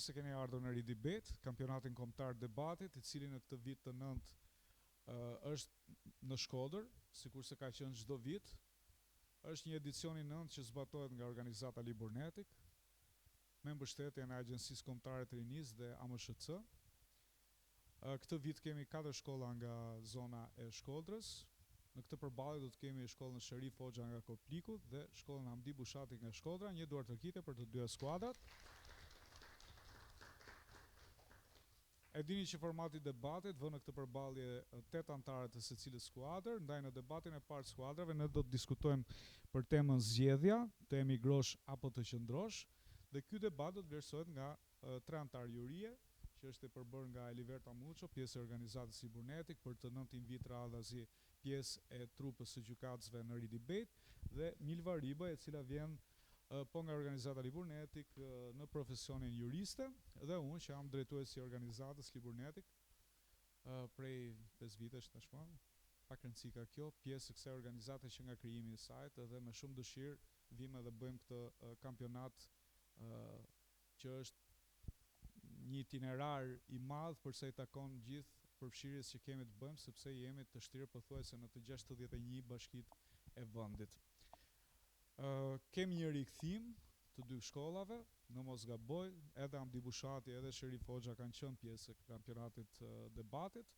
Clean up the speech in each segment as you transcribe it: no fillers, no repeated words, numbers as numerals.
se keni ardhur në Ridibet, kampionatin kombëtar debatit, I cili në këtë vit të 9 është në Shkodër, sikurse ka qenë çdo vit. Është një edicion I 9 që zbatohet nga organizata Liburnetik, me mbështetjen e Agjencisë Kombëtare të Rinisë dhe AMSHC. Këtë vit kemi 4 shkolla nga zona e Shkodrës. Në këtë përballje do të kemi shkollën Sherif Hoxha nga Kopliku dhe shkollën Hamdi Bushati nga Shkodra, një duar tërkite për të dyja skuadrat. E dini që formati I debatit vë në këtë përballje 8 antarë të secilës skuadër, ndaj në debatin e parë skuadrave ne do të diskutojmë për temën zgjedhja, të emigrosh apo të qëndrosh, dhe ky debat do të vlerësohet nga 3 antarë jurie, që është e përbërë nga Eliverta Muço, pjesë e organizatës Liburnetik, për të 9 invit radhazi pjesë e trupës së gjykatësve në Ridibet, dhe Milva Riba, e cila vjen po nga organizata Liburnetik në profesionin juriste, dhe unë që jam drejtuesi I organizatës Liburnetik prej 5 vitesh tashmë, pak rëndësi ka kjo, pjesë e kësaj organizate që nga krijimi I saj, dhe me shumë dëshirë vim edhe bëjmë këtë kampionat që është një itinerar I madh përsa I takon gjithë përfshirjes që kemi të bëjmë, sepse jemi të shtirë pothuajse në të 61 bashkitë e vendit. Kemi një rikthim të 2 shkollave, në mos gaboj, edhe Hamdi Bushati edhe Sherif Hoxha kanë qenë pjesë e kampionatit debatit,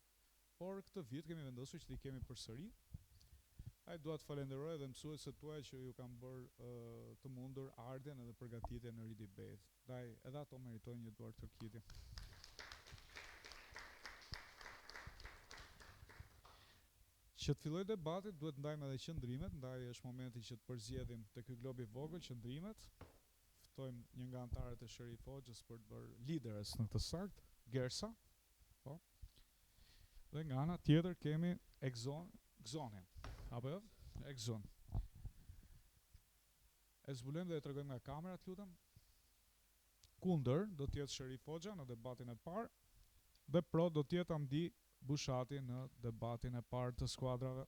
por këtë vit kemi vendosur që t'i kemi përsëri. Ai dua të falenderoj edhe mësuesit tuaj që ju kanë bërë të mundur ardhen edhe përgatitjen në Ridibet. Ndaj edhe ato meritojnë një duar tërkitje. Që të filloj debatit duhet ndajmë edhe qëndrimet, ndaj është momenti që të përzgjedhim te ky glob I vogël qëndrimet. Ftojmë një nga antarët e Sherif Hoxhës për të bërë lideres në këtë sakt, Gersa. Po. Dhe nga ana tjetër kemi Gzonin. Apo jo? Gzon. E zbulojmë dhe e tregojmë nga kamera, të lutem. Kundër do të jetë Sherif Hoxha në debatin e parë, dhe pro do të jetë Hamdi Bushati në debatin e parë të skuadrave.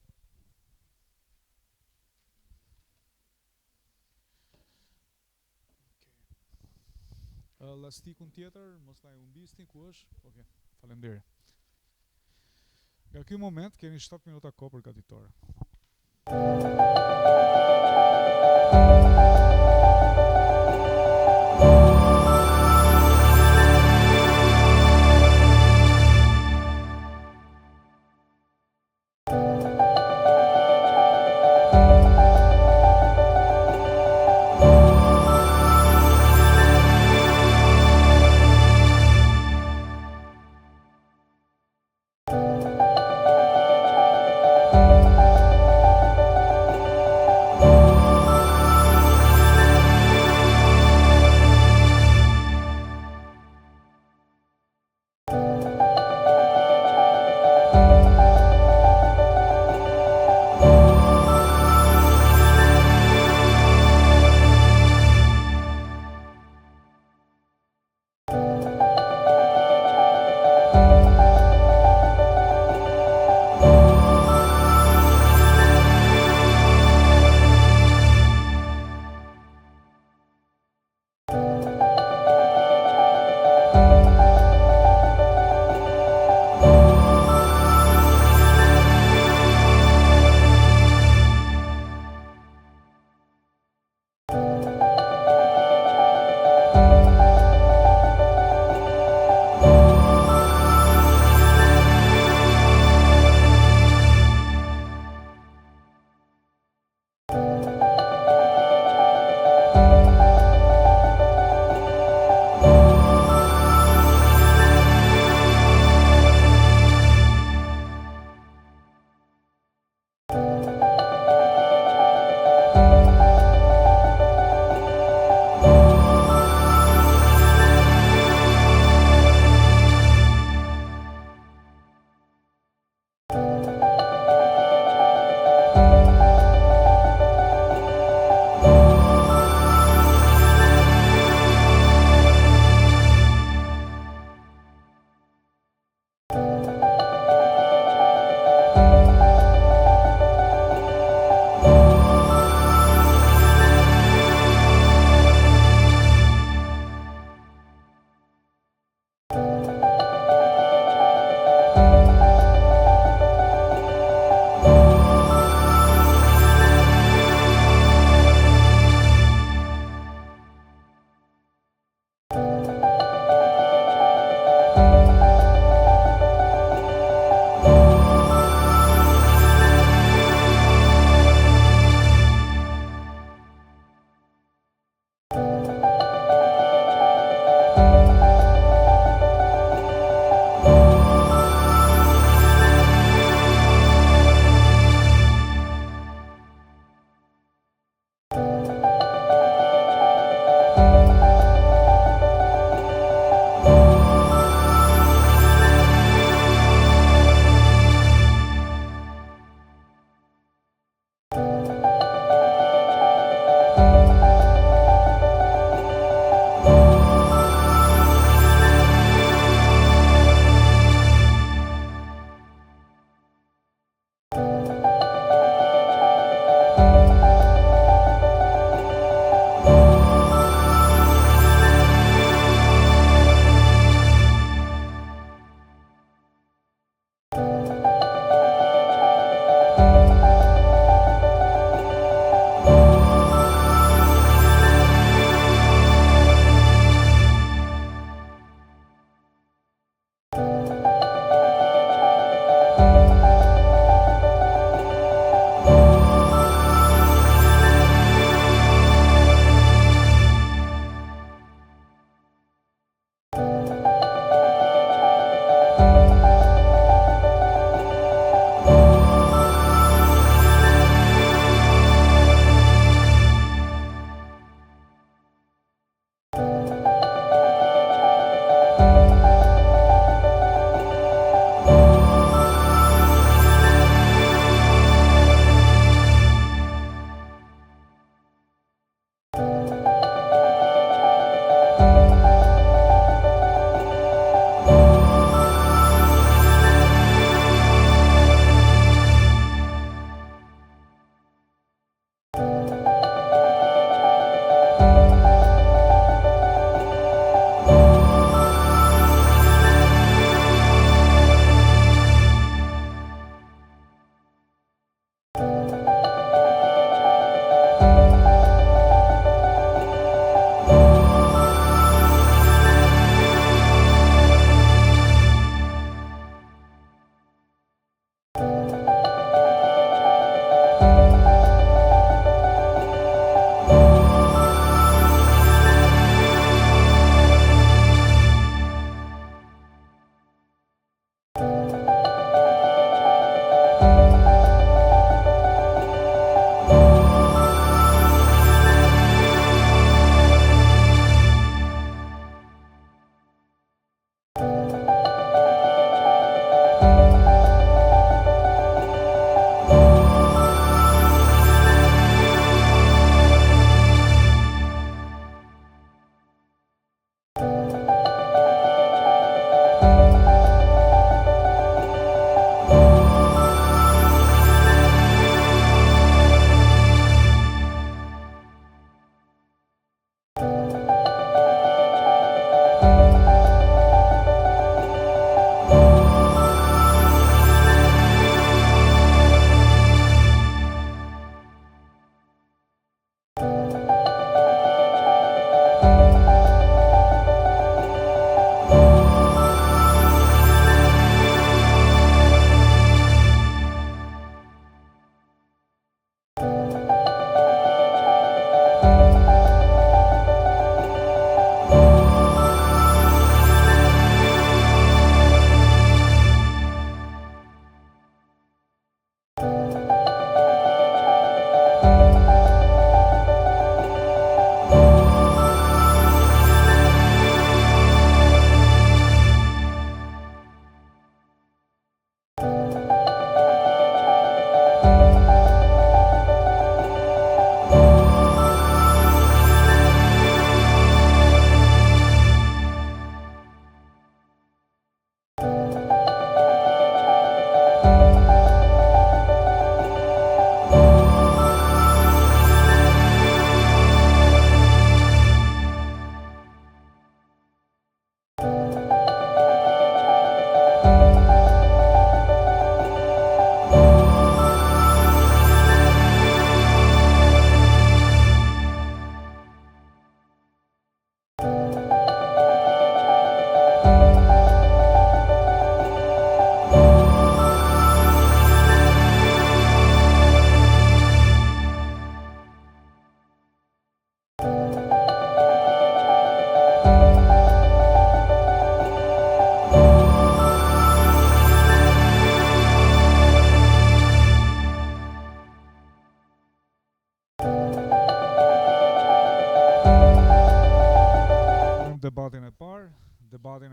Lastikun tjetër, mos na I humbisni, ku është? Okej, faleminderit. Nga ky moment keni 7 minuta kohë përgatitore.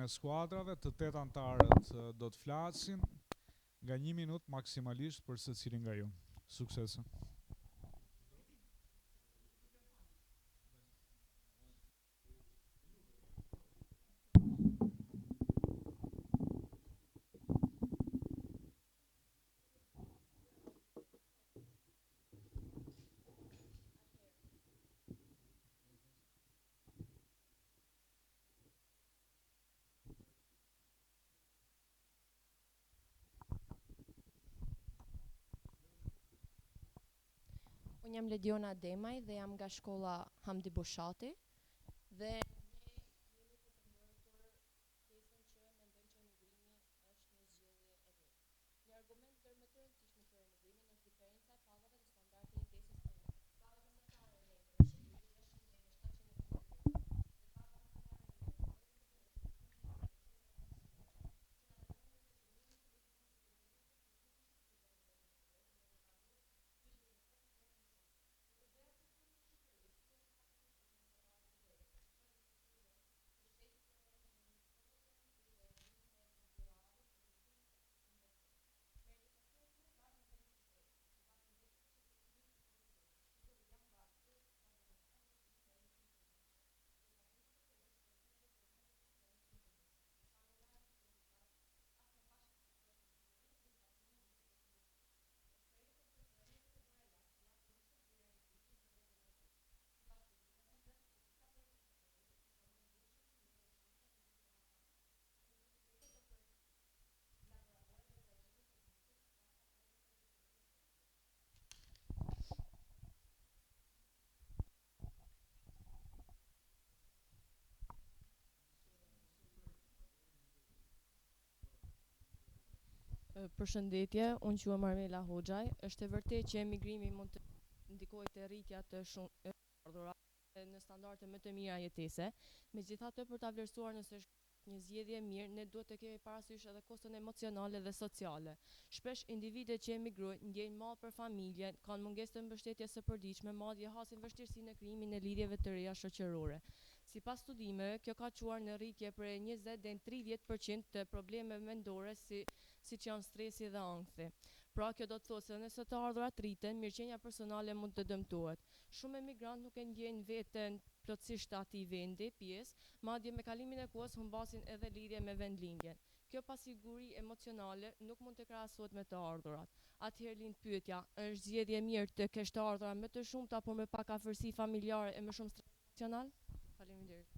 e skuadrave, të 8 antarët do të flasin nga 1 minutë maksimalisht për secilin nga ju. Suksese. Unë jam Lediona Demaj dhe jam nga shkolla Hamdi Boshati dhe Përshëndetje, unë quhem Armela Hoxhaj. Është e vërtetë që emigrimi mund të ndikojë te rritja të shumë ardhurave në standarde më të mira jetese. Megjithatë, për ta vlerësuar nëse është një zgjedhje e mirë, ne duhet të kemi parasysh edhe koston emocionale dhe sociale. Shpesh individet që emigrojnë ndjejnë mall për familjen, kanë mungesë të mbështetjes së përditshme, madje hasin vështirësi në krijimin e lidhjeve të reja shoqërore. Sipas studimeve, kjo ka çuar në rritje prej 20 deri në 30% të problemeve mendore siç janë stresi dhe ankthi. Pra, kjo do të thotë se nëse të ardhurat rriten, mirëqenia personale mund të dëmtohet. Shumë emigrantë nuk e ndjejnë veten plotësisht atij vendi pjesë, madje me kalimin e kohës humbasin edhe lidhje me vendlindjen. Kjo pasiguri emocionale nuk mund të krahasohet me të ardhurat. Atëherë lind pyetja, është zgjedhje mirë të kesh të ardhura më të shumta por me pak afërsi familjare e më shumë stres emocional? Faleminderit.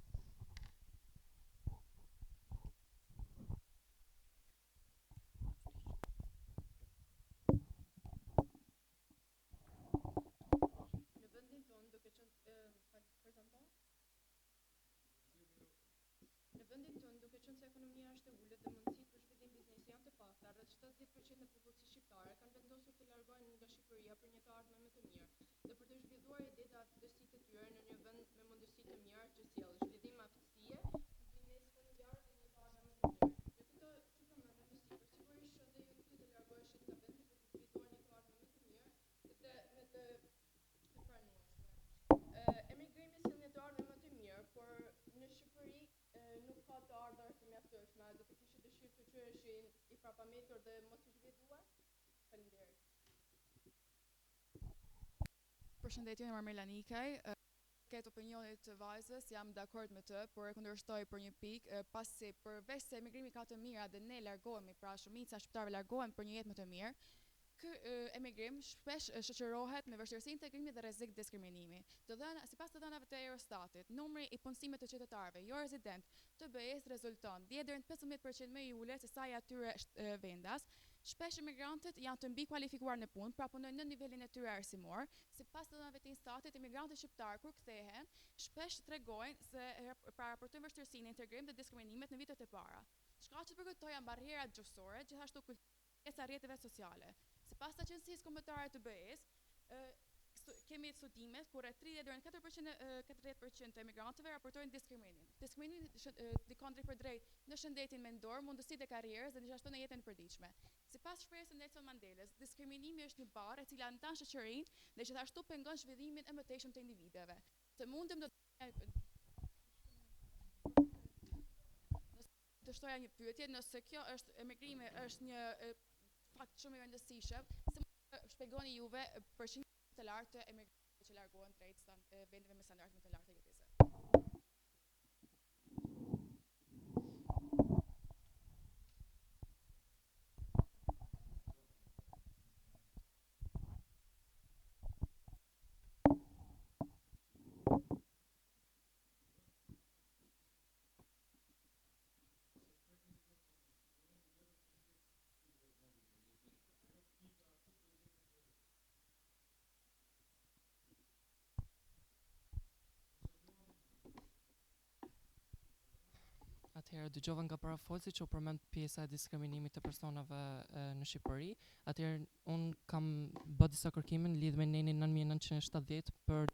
Në vendin tonë, duke qenë se ekonomia është e ulët dhe mundësitë për zhvillim biznesi janë të pakta, rreth 70% e popullsisë shqiptare kanë vendosur të largohen nga Shqipëria për një të ardhme më të mirë dhe për të zhvilluar ide dhe aftësitë e tyre në një vend me mundësi të mira që sjellë zhvillim aftësie, biznesi familjar dhe një të ardhme më të mirë. Në këtë që përmendëm më sipër, sigurisht që edhe ju dy të largoheshit nga vendi për të zhvilluar një të ardhme më të mirë dhe me të pranueshme. Emigrimi sjell një të ardhme më të mirë, por në Shqipëri nuk ka të ardhurat të mjaftueshme, do të kishte dëshirë të qyeshin i prapametur dhe mos i zhvilluar? Faleminderit. Përshëndetje, jam Armela Nikaj. Këtë opinionit të vajzës jam dakord me të, por e kundërshtoj për një pikë, pasi përveç se emigrimi ka të mira dhe ne largohemi, pra shumica shqiptarëve largohen për një jetë më të mirë, ky emigrim shpesh shoqërohet me vështirësi integrimi dhe rrezik diskriminimi. Sipas të dhënave të Eurostatit, numri i punësimit të qytetarëve jo rezident të BE-s rezulton 10 deri në 15% më i ulët se sa i atyre vendas. Shpesh emigrantët janë të mbi kualifikuar në punë, pra punojnë në nivelin e tyre arsimor. Sipas të dhënave të Instatit, emigrantët shqiptar kur kthehen, shpesh tregojnë se raportojnë vështirësinë në integrim dhe diskriminimet në vitet e para. Shkaqet për këto janë barrierat gjuhësore, gjithashtu kultura e rrjeteve sociale. Sipas të Agjencisë Kombëtare të BE-s, kemi studimet ku rreth 30 deri në 40% të emigrantëve raportojnë diskriminim. Diskriminimi dikon drejt për drejt në shëndetin mendor, mundësitë e karrierës dhe gjithashtu në jetën e përditshme. Sipas shprehjes së Nelson Mandelës, diskriminimi është një barrë e cila ndan shoqërinë dhe gjithashtu pengon zhvillimin e mëtejshëm të individëve. Të mundem të të shtoja një pyetje, nëse kjo është emigrimi është një fakt shumë i rëndësishëm, si mund të shpjegoni juve përqindjen të lartë të emigrantëve që largohen drejt vendeve me standarde më të larta jetese? Atëherë dëgjova nga parafolsi që u përmend pjesa e diskriminimit të personave në Shqipëri. Atëherë un kam bë disa kërkime në lidhje me nenin 9970 për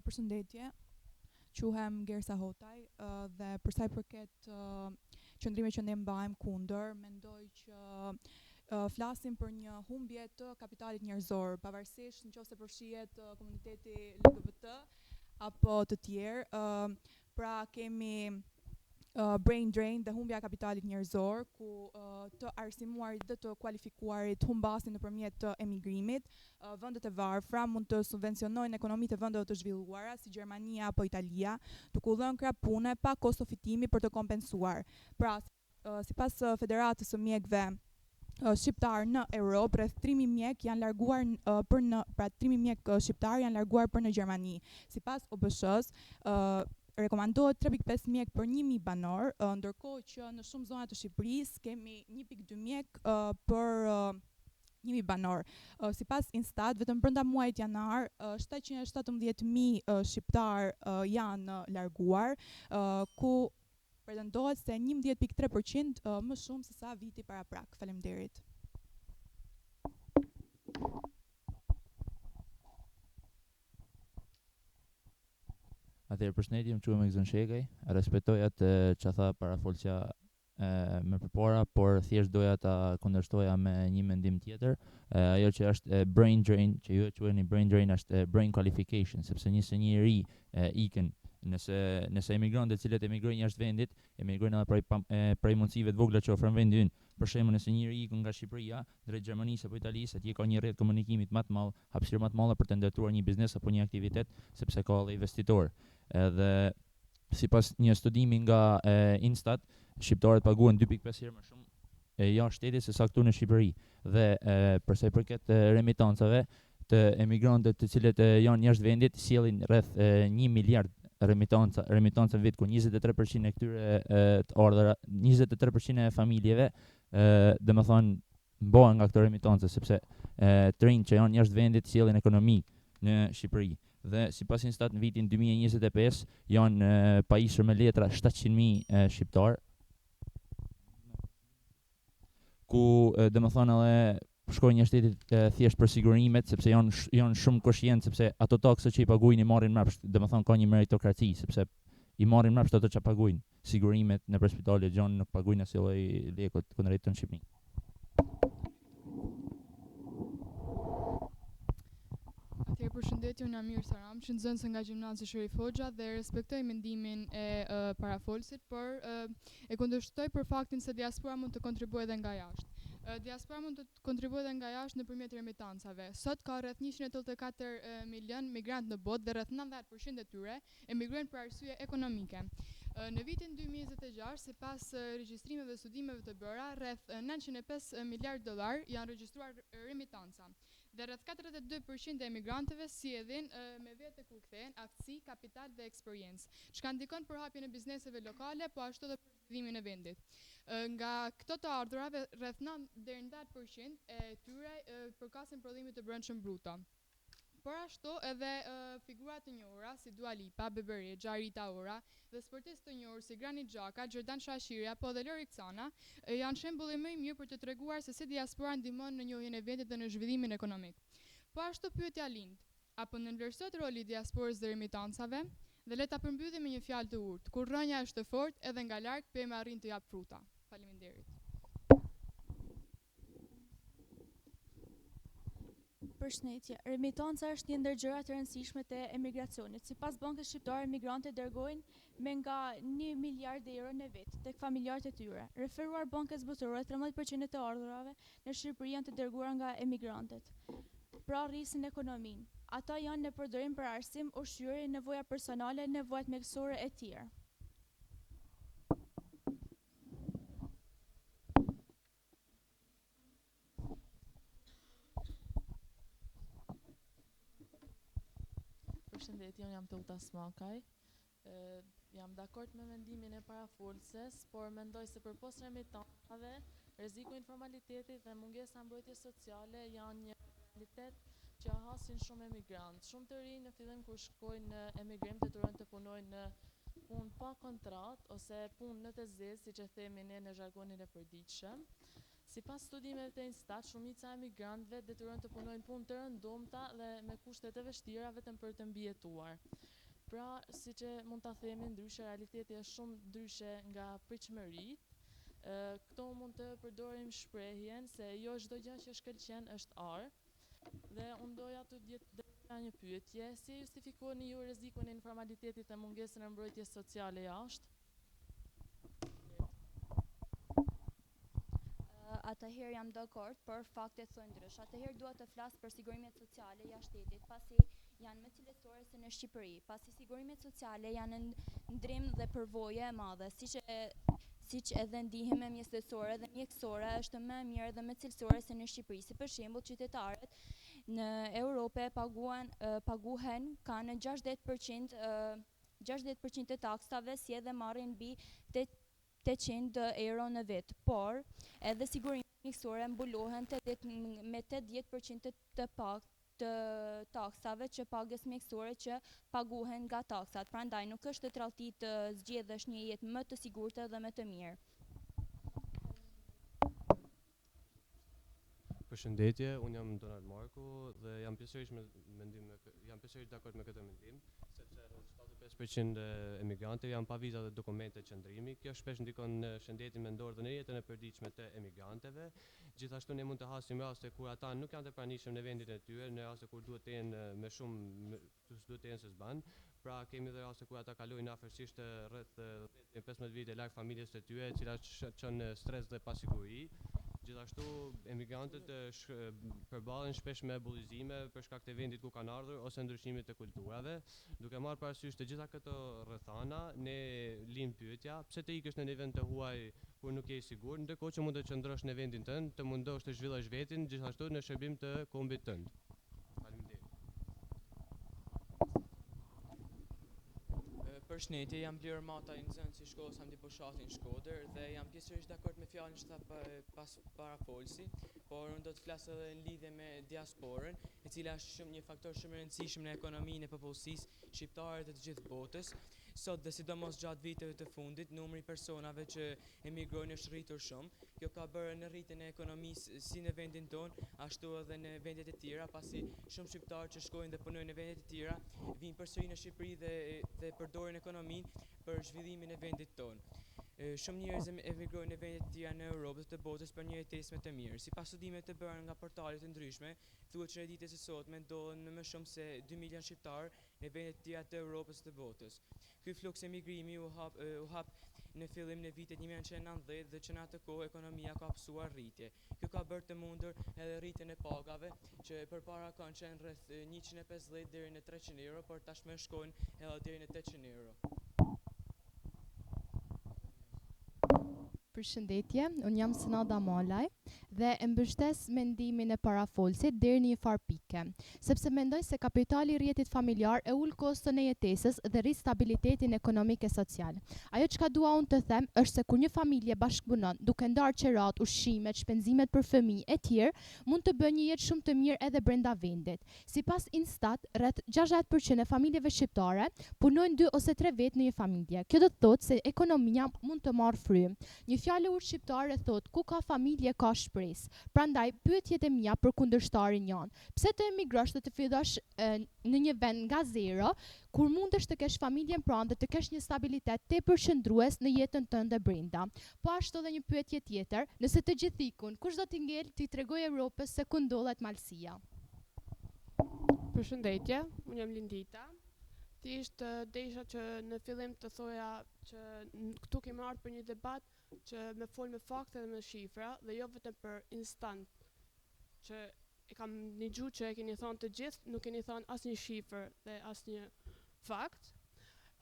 Përshëndetje, quhem Gersa Hotaj dhe për sa i përket qëndrimit që ne mbajmë kundër, mendoj që flasim për një humbje të kapitalit njerëzor, pavarësisht nëse përfshihet komuniteti LGBT apo të tjerë. Pra kemi brain drain dhe humbja e kapitalit njerëzor, ku të arsimuarit dhe të kualifikuarit humbasin nëpërmjet të emigrimit. Vendet e varfra mund të subvencionojnë ekonomitë e vendeve të zhvilluara si Gjermania apo Italia, duke u dhënë krah pune pa kosto fitimi për të kompensuar. Pra, sipas Federatës së Mjekëve shqiptar në Europë, rreth 3000 mjek janë larguar pra 3000 mjek shqiptar janë larguar për në Gjermani. Sipas OBSH-s, rekomandohet 3.5 mjek për 1000 banor, ndërkohë që në shumë zona të Shqipërisë kemi 1.2 mjek për 1000 banor. Sipas Instat, vetëm brenda muajit janar, 717.000 shqiptar janë larguar, ku pretendohet se 11.3% më shumë se sa viti paraprak. Faleminderit. Atëherë përshëndetje, më quhem Egzon Shekaj, respektoj atë që tha parafolsja më përpara, por thjesht doja ta kundërshtoja me një mendim tjetër. Ajo që është brain drain, që ju e quheni brain drain, është brain qualification, sepse nëse një ri ikën, nëse emigrantët të cilët emigrojnë jashtë vendit, emigrojnë edhe prej mundësive të vogla që ofron vendi ynë. Për shembull, nëse një ri ikën nga Shqipëria drejt Gjermanisë apo Italisë, atje ka një rrjet komunikimit më të madh, hapësirë më të madhe për të ndërtuar një biznes apo një aktivitet, sepse ka edhe investitor. Edhe sipas një studimi nga Instat, shqiptarët paguhen 2.5 herë më shumë jashtë shtetit se sa këtu në Shqipëri. Dhe për sa i përket remitancave të emigrantëve të cilët janë jashtë vendit, sjellin rreth 1 miliard remitanca në vit, ku 23% e këtyre të ardhurave, 23% e familjeve, domethënë mbohen nga këto remitanca, sepse të rinj që janë jashtë vendit sjellin ekonomi në Shqipëri. Dhe sipas Instat në vitin 2025 janë pajisur me letra 700.000 shqiptar, ku domethënë edhe shkojnë një shtetit thjesht për sigurimet, sepse janë shumë koshient, sepse ato taksat që i paguajnë i marrin mbrapsht, domethënë ka një meritokraci, sepse i marrin mbrapsht ato që paguajnë, sigurimet nëpër spitale gjanë nuk paguajnë asnjë lloj lekut kundrejt në Shqipëri. Atëherë përshëndetje, unë jam Amir Saram, nxënëse nga Gjimnazi Sherif Hoxha dhe respektoj mendimin e parafolsit, por e kundërshtoj për faktin se diaspora mund të kontribuojë edhe nga jashtë. Diaspora mund të kontribuojë edhe nga jashtë nëpërmjet remitancave. Sot ka rreth 184 milion migrantë në botë dhe rreth 90% e tyre emigrojnë për arsye ekonomike. Në vitin 2026, sipas regjistrimeve dhe studimeve të bëra, rreth 905 miliard dollar janë regjistruar remitanca. Dhe rreth 42% e emigrantëve sjellin me vete kur kthehen aftësi, kapital dhe eksperiencë, çka ndikon për hapjen e bizneseve lokale, po ashtu edhe për zhvillimin e vendit. Nga këto të ardhurave, rreth 9 deri në 10% e tyre përkasin prodhimit të brendshëm bruto. Por ashtu edhe figura të njohura si Dua Lipa, Bebe Rexha, Rita Ora dhe sportistë të njohur si Granit Xhaka, Xherdan Shashiri apo dhe Lori Cana janë shembulli më i mirë për të treguar se si diaspora ndihmon në njohjen e vendit dhe në zhvillimin ekonomik. Po ashtu pyetja lind, apo nënvlerësohet roli i diasporës dhe remitancave? Dhe le ta përmbyllim me një fjalë të urtë, kur rënja është e fortë edhe nga larg pema arrin të jap fruta. Faleminderit. Përshëndetje. Remitanca është një ndër gjërat e rëndësishme të emigracionit. Sipas Bankës Shqiptare, emigrantët dërgojnë me nga 1 miliard euro në vit tek familjarët e tyre. Referuar Bankës Botërore, 13% të ardhurave në Shqipëri janë të dërguara nga emigrantët. Pra rrisin ekonominë. Ata janë në përdorim për arsim, ushqyerje, nevoja personale, nevojat mjekësore e tjerë. Përshëndetje, unë jam Tullta Smakaj. Jam dakord me mendimin e parafolses, por mendoj se përpos remitancave, rreziku i informalitetit dhe mungesa mbrojtjes sociale janë një realitet që hasin shumë emigrantë. Shumë të rinj në fillim kur shkojnë në emigrim detyrojnë të punojnë në punë pa kontratë ose punë në të zezë, siç e themi ne në zhargonin e përditshëm. Sipas studimeve të Instat, shumica e emigrantëve detyrojnë të punojnë punë të rëndomta dhe me kushte të vështira vetëm për të mbijetuar. Pra, siç e mund ta themi, ndryshe realiteti është shumë ndryshe nga pritshmëritë. Këto mund të përdorim shprehjen se jo çdo gjë që shkëlqen është arë. Dhe unë doja të dërgoja një pyetje, si justifikoni ju rrezikun e informalitetit dhe mungesën e mbrojtjes sociale jashtë? Atëherë jam dakord, por faktet thonë ndrysh. Atëherë dua të flas për sigurimet sociale jashtë shtetit, pasi janë më cilësore se në Shqipëri, pasi sigurimet sociale janë ndrim dhe përvojë e madhe, siç edhe ndihmë mjekësore dhe mjekësore është më e mirë dhe më cilësore se në Shqipëri. Si për shembull, qytetarët në Europë paguhen kanë 60% të taksave, si edhe marrin mbi 800 euro në vit, por edhe sigurimet mjekësore mbulohen me 80% të taksave që pagës mjekësore që paguhen nga taksat. Prandaj nuk është të tradhti të zgjedhësh një jetë më të sigurtë dhe më të mirë. Përshëndetje, unë jam Donald Marku dhe jam pjesërisht dakord me këtë mendim, sepse 75% e emigrantëve janë pa viza dhe dokumente qëndrimi. Kjo shpesh ndikon në shëndetin mendor dhe në jetën e përditshme të emigrantëve. Gjithashtu ne mund të hasim raste kur ata nuk janë të pranishëm në vendin e tyre, në raste kur duhet të jenë me shumë duhet të jenë se s'ban. Pra kemi dhe raste kur ata kalojnë afërsisht rreth 15 vite larg familjes së tyre, e cila çon stres dhe pasiguri. Gjithashtu, emigrantët përballen shpesh me bullizime për shkak të vendit ku kanë ardhur ose ndryshimit të kulturave. Duke marrë parasysh të gjitha këto rrethana, ne lim pyetja, pse të ikësh në një vend të huaj kur nuk je i sigurt, ndërkohë që mund të qëndrosh në vendin tënd, të mundosh të zhvillosh vetin, gjithashtu në shërbim të kombit tënd. Përshëndetje, jam Blir Mata, nxënës i shkollës Hamdi Boshati në Shkodër dhe jam pjesërisht dakord me fjalën që tha pas parafolsi, por unë do të flas edhe në lidhje me diasporën, e cila është një faktor shumë i rëndësishëm në ekonominë e popullsisë shqiptare të gjithë botës. Sot dhe sidomos gjatë viteve të fundit, numri i personave që emigrojnë është rritur shumë. Kjo ka bërë në rritjen e ekonomisë si në vendin tonë, ashtu edhe në vendet e tjera, pasi shumë shqiptarë që shkojnë dhe punojnë në vendet e tjera vinë përsëri në Shqipëri dhe përdorin ekonominë për zhvillimin e vendit tonë. Shumë njerëz emigrojnë në vendet e tjera në Europë dhe të botës për një jetesë më të mirë. Sipas studimeve të bëra nga portale të ndryshme, thuhet që në ditët e sotme ndodhen më shumë se 2 milion shqiptarë në vendet e tjera të Europës dhe të botës. Ky fluks emigrimi u hap në fillim në vitet 1990 dhe që në atë kohë ekonomia ka hapësuar rritje. Kjo ka bërë të mundur edhe rritjen e pagave, që përpara kanë qenë rreth 150 deri në 300 euro, por tashmë shkojnë edhe deri në 800 euro. Përshëndetje, unë jam Senada Malaj dhe e mbështes mendimin e parafolsit deri në një farë pike, sepse mendoj se kapitali i rrjetit familjar e ul koston e jetesës dhe rrit stabilitetin ekonomik e social. Ajo çka dua unë të them është se kur një familje bashkëpunon duke ndarë qerat, ushqimet, shpenzimet për fëmijë e tjerë, mund të bëjë një jetë shumë të mirë edhe brenda vendit. Sipas Instat, rreth 60% e familjeve shqiptare punojnë 2 ose 3 vjet në një familje. Kjo do të thotë se ekonomia mund të marrë frymë. Një fjalë shqiptare thot ku ka familje ka shpresë. Prandaj pyetjet e mia për kundërshtarin janë: pse të emigrosh dhe të fillosh në një vend nga zero, kur mundesh të kesh familjen pranë dhe të kesh një stabilitet tepër qëndrues në jetën tënde brenda. Po ashtu edhe një pyetje tjetër, nëse të gjithë ikun, kush do t'i ngel t'i tregoj Europës se ku ndodhet malësia? Përshëndetje, unë jam Lindita. Thjesht desha që në fillim të thoja që këtu kemi ardhur për një debat që me fol me fakte dhe me shifra dhe jo vetëm për instant. Që e kam një gjuhë që e keni thonë të gjithë, nuk keni thonë asnjë shifër dhe asnjë fakt.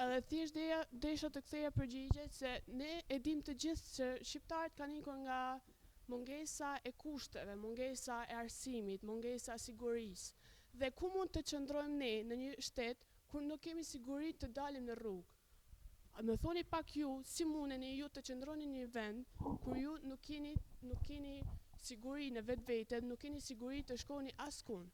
Edhe thjesht desha të ktheja përgjigje se ne e dim të gjithë që shqiptarët kanë ikur nga mungesa e kushteve, mungesa e arsimit, mungesa e sigurisë. Dhe ku mund të qëndrojmë ne në një shtet kur nuk kemi siguri të dalim në rrugë? Më thoni pak ju, si mundeni ju të qëndroni në një vend kur ju nuk keni siguri në vetvete, nuk keni siguri të shkoni askund.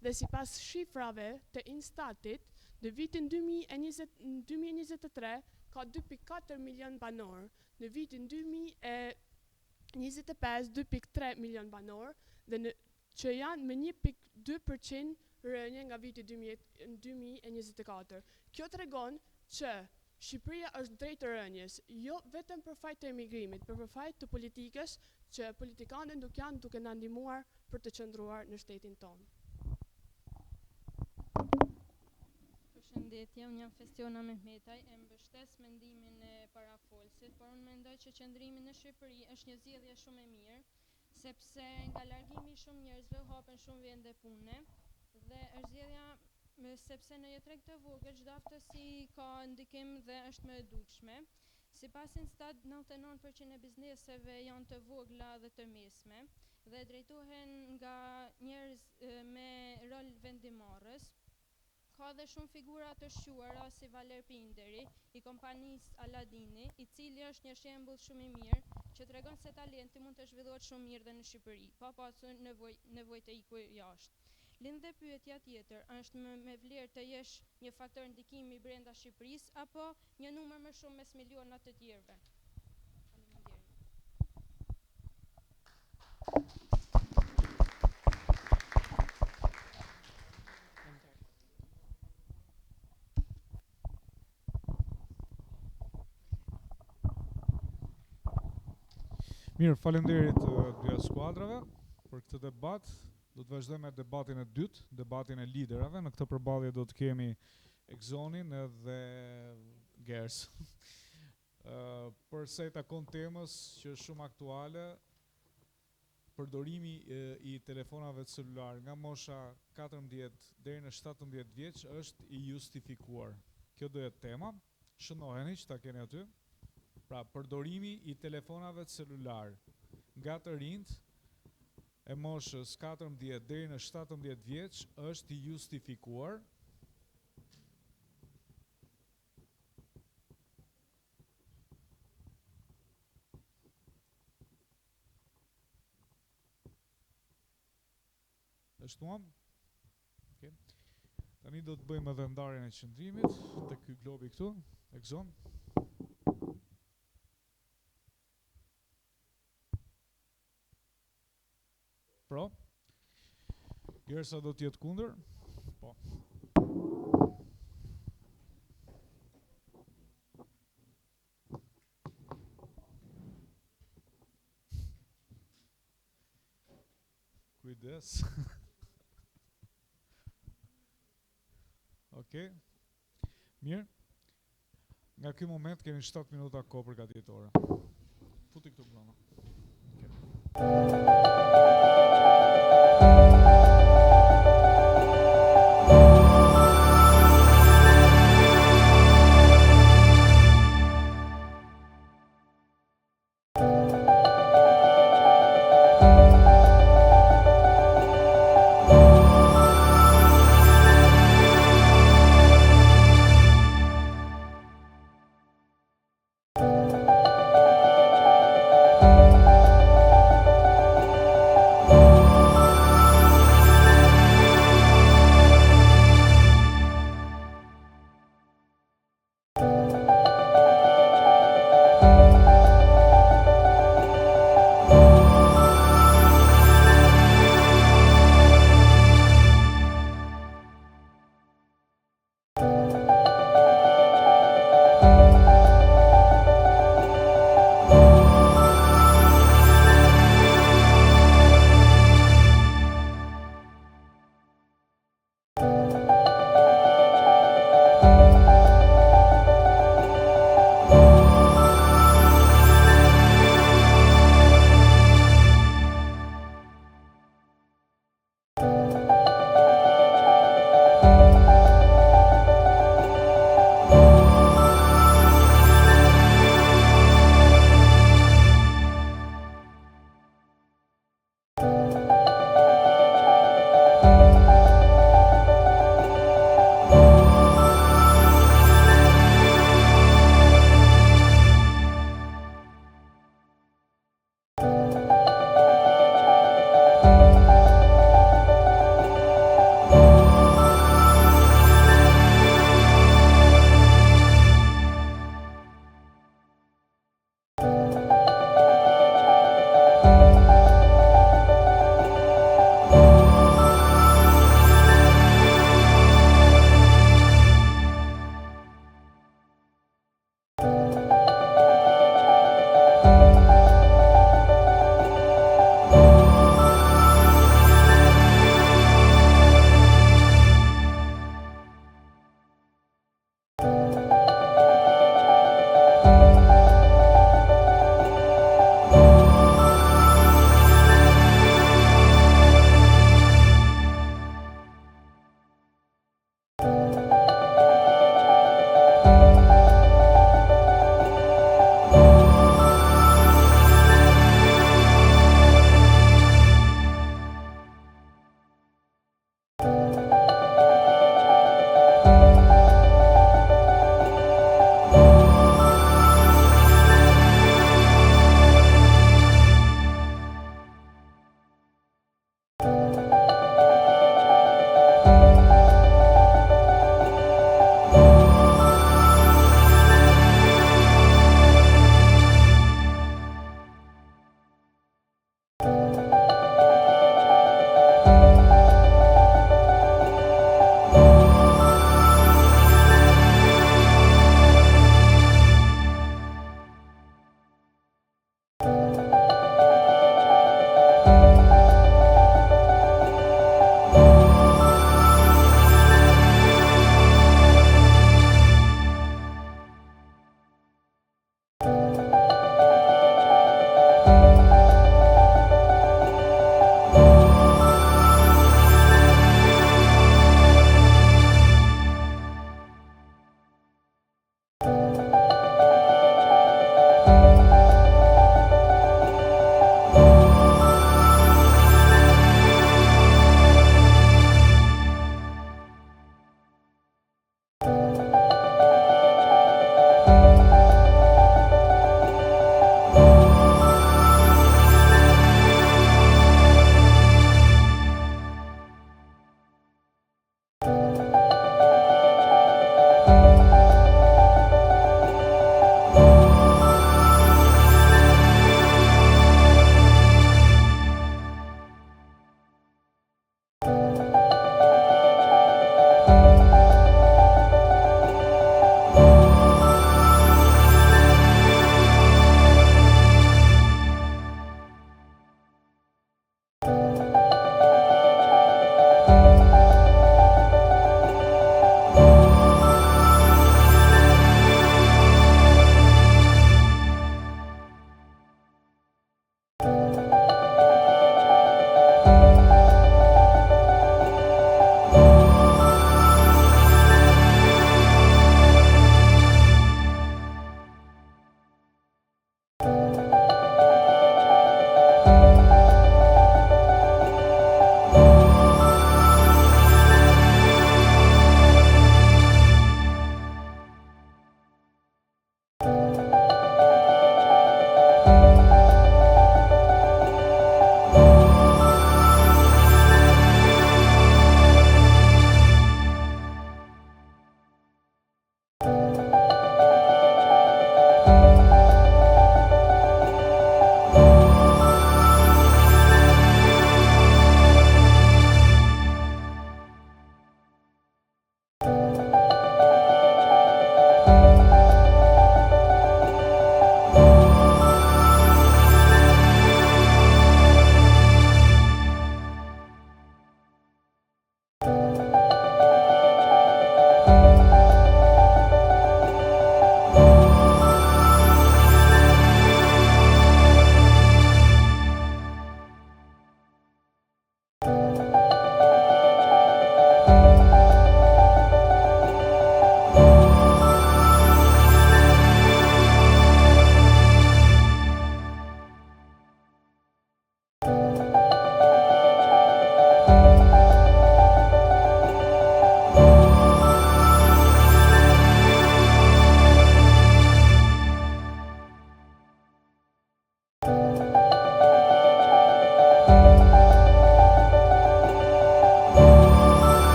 Dhe sipas shifrave të Instatit, në vitin 2023 ka 2.4 milion banor, në vitin 2025 2.3 milion banor dhe që janë me 1.2% rënje nga viti 2024. Kjo tregon që Shqipëria është drejt të rënjes, jo vetëm për fajt të emigrimit, por për fajt të politikës që politikanët nuk janë duke na ndihmuar për të qëndruar në shtetin tonë. Përshëndetje, unë jam Festiona Mehmetaj, e mbështes mendimin e parafolsit, por unë mendoj që qëndrimi në Shqipëri është një zgjedhje shumë e mirë, sepse nga largimi shumë njerëzve hapen shumë vende pune dhe është zgjedhja sepse në një treg të vogël çdo aftësi ka ndikim dhe është më e dukshme. Sipas Instat, 99% e bizneseve janë të vogla dhe të mesme dhe drejtohen nga njerëz me rol vendimarrës. Ka dhe shumë figura të shquara si Valer Pinderi, i kompanisë Aladini, i cili është një shembull shumë i mirë që tregon se talenti mund të zhvillohet shumë mirë dhe në Shqipëri, pa pasur nevojë të ikur jashtë. Lind dhe pyetja tjetër, është me vlerë të jesh një faktor ndikimi brenda Shqipërisë apo një numër më shumë mes milionat të tjerëve? Mirë, faleminderit dyja skuadrave për këtë debat. Do të vazhdojmë me debatin e dytë, debatin e liderave. Në këtë përballje do të kemi Exonin edhe Gers. Për sa i takon temës që është shumë aktuale, përdorimi i telefonave celular nga mosha 14 deri në 17 vjeç është i justifikuar. Kjo do jetë tema. Shënoheni që ta keni aty. Pra, përdorimi i telefonave celular nga të rinjt e moshës 14 deri në 17 vjeç është i justifikuar. Është tuam? Okay. Tani do të bëjmë edhe ndarjen e qëndrimit te ky globi këtu, Exon. Pro, Gersa do t'jetë kundër? Po. Kujdes. Okej. Mirë. Nga ky moment kemi 7 minuta kohë përgatitore. Futi këtu brenda. Okay.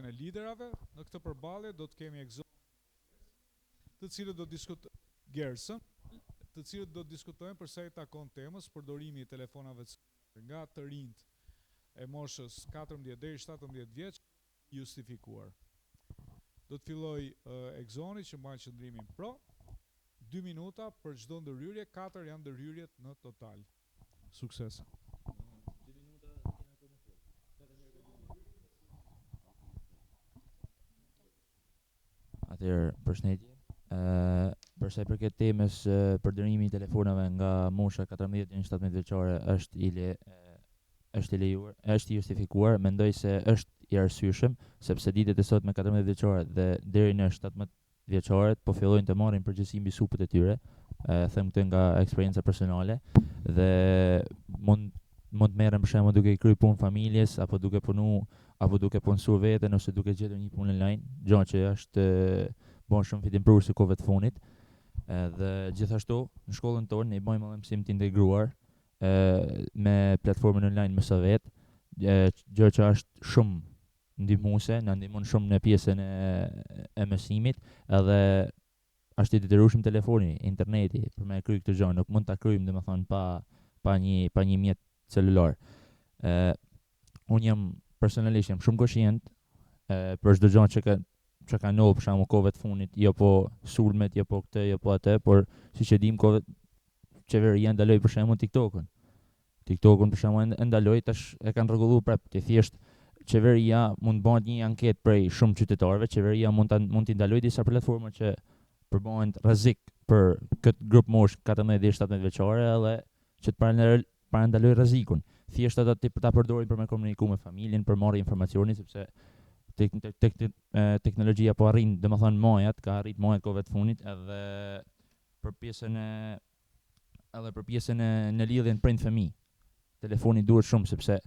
e liderave. Në këtë përballje do të kemi të cilët do diskutojnë të cilët do diskutojnë për sa i takon temës përdorimi i telefonave nga të rinjt e moshës 14 deri 17 vjeç justifikuar. Do të filloj Exoni që mban qëndrimin pro. 2 minuta për çdo ndërhyrje, 4 janë ndërhyrjet në total. Sukses. Atëherë, përshëndetje. Për sa i përket temës përdorimi i telefonave nga mosha 14 deri në 17 vjeçare është justifikuar, mendoj se është i arsyeshëm, sepse ditët e sotme 14 vjeçare dhe deri në 17 vjeçaret po fillojnë të marrin përgjegjësi mbi supët e tyre. Them këtë nga eksperjenca personale dhe mund të merrem për shembull duke i kryer punë familjes apo duke punsuar veten ose duke gjetur një punë online, gjë që është bën shumë fitimprur si kohëve të fundit. Dhe gjithashtu në shkollën tonë ne bëjmë edhe mësim të integruar me platformën online Mësavet, gjë që është shumë ndihmuese, na ndihmon shumë në pjesën e mësimit, edhe është i detyrueshëm telefoni, interneti për me kryer këtë gjë, nuk mund ta kryejmë domethënë pa një mjet celular. Unë jam personalisht shumë koshient për çdo gjë që ka ndodhur për shembull kohëve të fundit, jo po sulmet, jo po këtë, jo po atë, por siç e dim kohëve qeveria ndaloi për shembull TikTokun. TikTokun për shembull ndaloi, tash e kanë rregulluar prap, thjesht qeveria mund bëhet një anketë prej shumë qytetarëve, qeveria mund t'i ndalojë disa platforma që përbëhen rrezik për këtë grup moshë 14 deri 17 vjeçare edhe që të parandalojë rrezikun. Thjesht ata ta përdorin për me komunikuar me familjen, për marrë informacione, sepse teknologjia po arrin, domethënë majat, ka arrit majat kohëve të fundit edhe për pjesën e në lidhjen prind-fëmijë. Telefoni duhet shumë sepse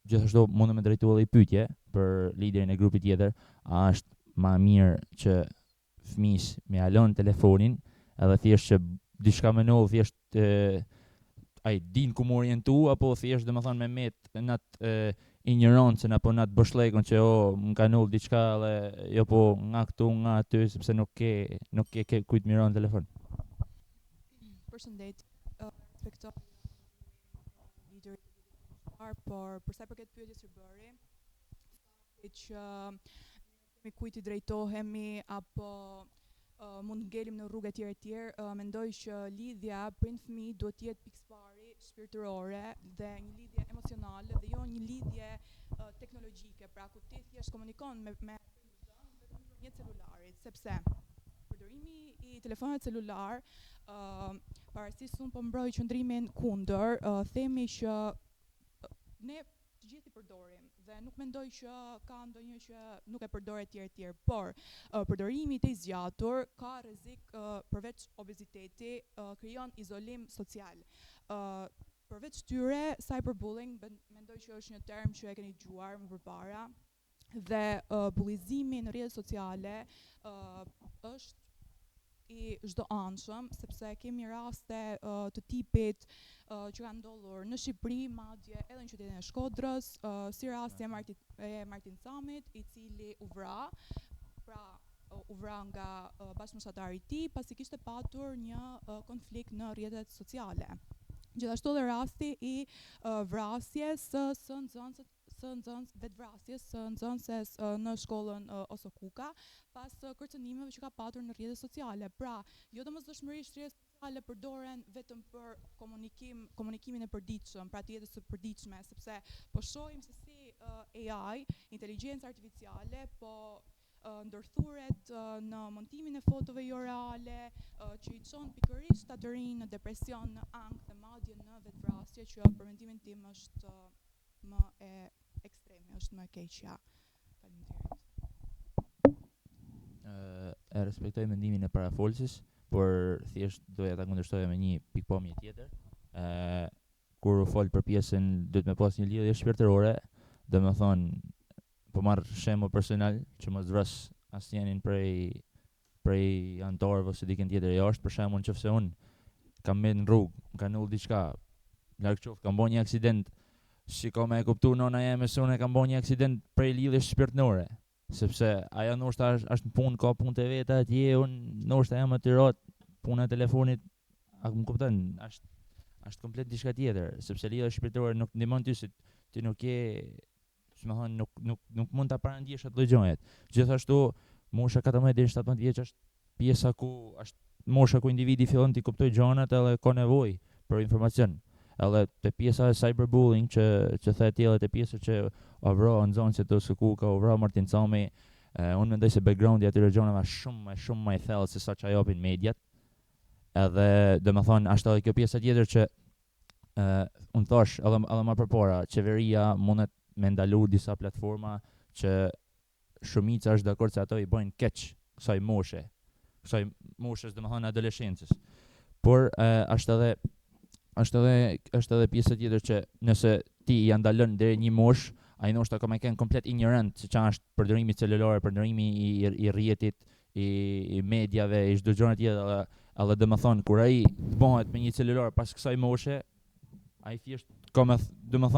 gjithashtu mund të më drejtoj edhe pyetje për liderin e grupit tjetër, a është më mirë që fëmijës me alon telefonin edhe thjesht që diçka më ndodh, thjesht ai din ku më orientu apo thjesht domethënë me met në atë ignorancën apo në atë boshllëkun që më ka ndodhur diçka edhe jo po nga këtu nga aty sepse nuk ke kujt miron telefon. Përshëndetje. Respektoj liderin, por për sa i përket pyetjes që bëri, që me kujt i drejtohemi apo mund ngelim në rrugë e tjerë, mendoj që lidhja prind-fëmijë duhet të jetë pikëpari shpirtërore dhe një lidhje emocionale dhe jo një lidhje teknologjike, pra ku ti thjesht komunikon me një celularit, sepse përdorimi i telefonit celular pavarësisht unë po mbroj qëndrimin kundër, themi që ne të gjithë i përdorim dhe nuk mendoj që ka ndonjë që nuk e përdor etj, por përdorimi i zgjatur ka rrezik përveç obeziteti, krijon izolim social. Përveç tyre, cyberbullying mendoj që është një term që e keni dëgjuar më përpara dhe bullizimi në rrjetet sociale është i çdo anshëm, sepse kemi raste të tipit që kanë ndodhur në Shqipëri, madje edhe në qytetin e Shkodrës, si rasti e Martin Camit, i cili u vra nga bashkëmoshatari i tij pasi kishte patur një konflikt në rrjetet sociale. Gjithashtu dhe rasti i vrasjes së nxënëses në shkollën Osokuka pas kërcënimeve që ka patur në rrjetet sociale. Pra, jo domosdoshmërisht rrjetet sociale përdoren vetëm për komunikimin e përditshëm, pra të jetës së përditshme, sepse po shohim se si AI, inteligjenca artificiale, po ndërthuret në montimin e fotove jo reale, që i çon pikërisht atë rinj në depresion, në ankth dhe madje në vetvrasje, që për mendimin tim është më e ekstremi, është më e keqja. Faleminderit. E respektoj mendimin e parafolsis, por thjesht doja ta kundërshtoja me një pikpamje tjetër. Kur u fol për pjesën duhet me pas një lidhje shpirtërore, domethënë po marr shembull personal që mos vras asnjërin prej antarëve ose dikën tjetër jashtë, për shembull nëse unë kam me në rrugë, më ka ndodhur diçka, larg qoftë, kam bën një aksident si ka me e kuptu nona jeme se unë e kam bo një aksident prej lidhjes shpirtnore. Sepse ajo ndoshta është në punë, ka punë të veta atje, unë ndoshta jam aty rot, puna e telefonit, a më kupton, është komplet diçka tjetër, sepse lidhja shpirtërore nuk ndihmon ty se ti nuk je, si më thon, nuk mund ta parandjesh atë lloj gjojet. Gjithashtu mosha 14 deri në 17 vjeç është pjesa ku është mosha ku individi fillon të kuptojë gjonat edhe ka nevojë për informacion. Edhe te pjesa e cyberbullying që the tjellet e pjesa që ovro nxënësit ose ku ka ovro Martin Cami, unë mendoj se backgroundi atyre gjonave është shumë më i thellë se sa që japin mediat. Edhe domethënë është edhe kjo pjesa tjetër që unë thash edhe më përpara, qeveria mundet me ndalu disa platforma që shumica është dakord se ato i bëjnë keq kësaj moshës domethënë adoleshencës. Por është edhe pjesa tjetër që nëse ti ja ndalon deri një moshë, ai ndoshta ka më qenë komplet ignorant se çfarë është përdorimi celular, përdorimi i rrjetit, i mediave, i çdo gjëra tjetër, edhe domethënë kur ai bëhet me një celular pas kësaj moshe, ai thjesht ka si më